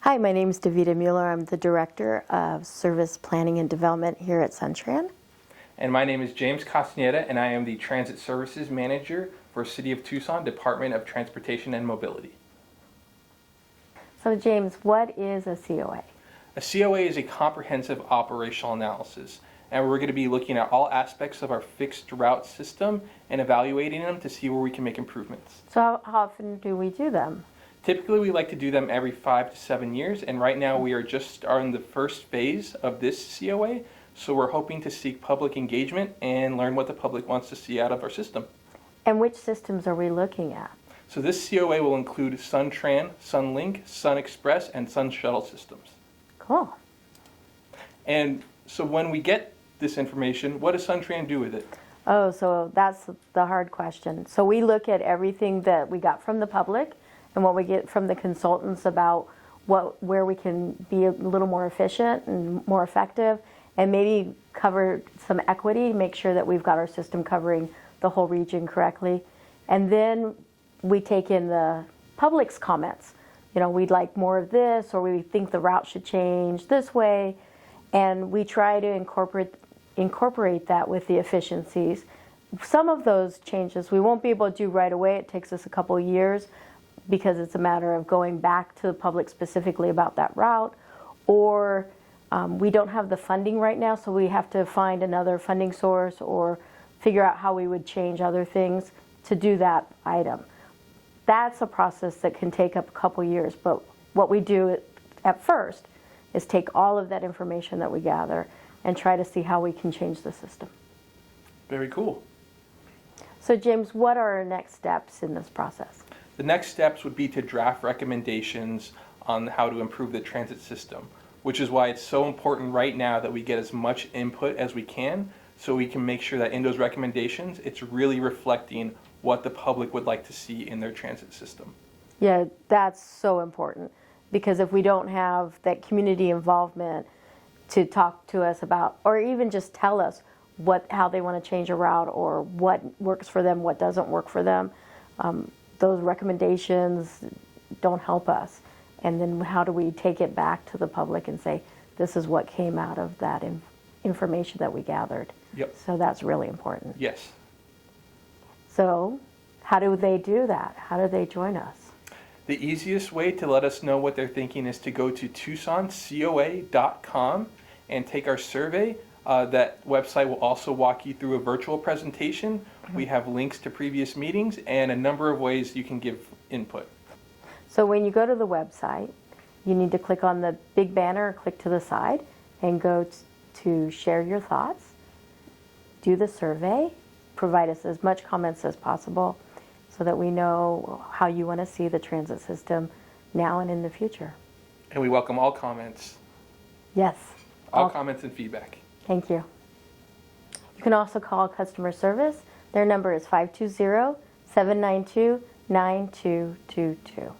Hi, my name is Davida Mueller. I'm the Director of Service Planning and Development here at Sun Tran. And my name is James Castaneda, and I am the Transit Services Manager for City of Tucson, Department of Transportation and Mobility. So James, what is a COA? A COA is a comprehensive operational analysis, and we're going to be looking at all aspects of our fixed route system and evaluating them to see where we can make improvements. So how often do we do them? Typically, we like to do them every 5 to 7 years, and right now we are just starting the first phase of this COA, so we're hoping to seek public engagement and learn what the public wants to see out of our system. And which systems are we looking at? So this COA will include Sun Tran, Sun Link, Sun Express, and Sun Shuttle systems. Cool. And so when we get this information, what does Sun Tran do with it? Oh, so that's the hard question. So we look at everything that we got from the public and what we get from the consultants about where we can be a little more efficient and more effective, and maybe cover some equity, make sure that we've got our system covering the whole region correctly. And then we take in the public's comments. You know, we'd like more of this, or we think the route should change this way, and we try to incorporate that with the efficiencies. Some of those changes we won't be able to do right away. It takes us a couple of years because it's a matter of going back to the public specifically about that route, or we don't have the funding right now, so we have to find another funding source or figure out how we would change other things to do that item. That's a process that can take up a couple years, but what we do at first is take all of that information that we gather and try to see how we can change the system. Very cool. So James, what are our next steps in this process? The next steps would be to draft recommendations on how to improve the transit system, which is why it's so important right now that we get as much input as we can so we can make sure that in those recommendations it's really reflecting what the public would like to see in their transit system. Yeah, that's so important, because if we don't have that community involvement to talk to us about, or even just tell us how they want to change a route, or what works for them, what doesn't work for them, those recommendations don't help us. And then how do we take it back to the public and say, this is what came out of that information that we gathered? Yep. So that's really important. Yes. So how do they do that? How do they join us? The easiest way to let us know what they're thinking is to go to TucsonCOA.com and take our survey. That website will also walk you through a virtual presentation. Mm-hmm. We have links to previous meetings and a number of ways you can give input. So when you go to the website, you need to click on the big banner, click to the side, and go to share your thoughts, do the survey, provide us as much comments as possible so that we know how you want to see the transit system now and in the future. And we welcome all comments. Yes. All comments and feedback. Thank you. You can also call customer service. Their number is 520-792-9222.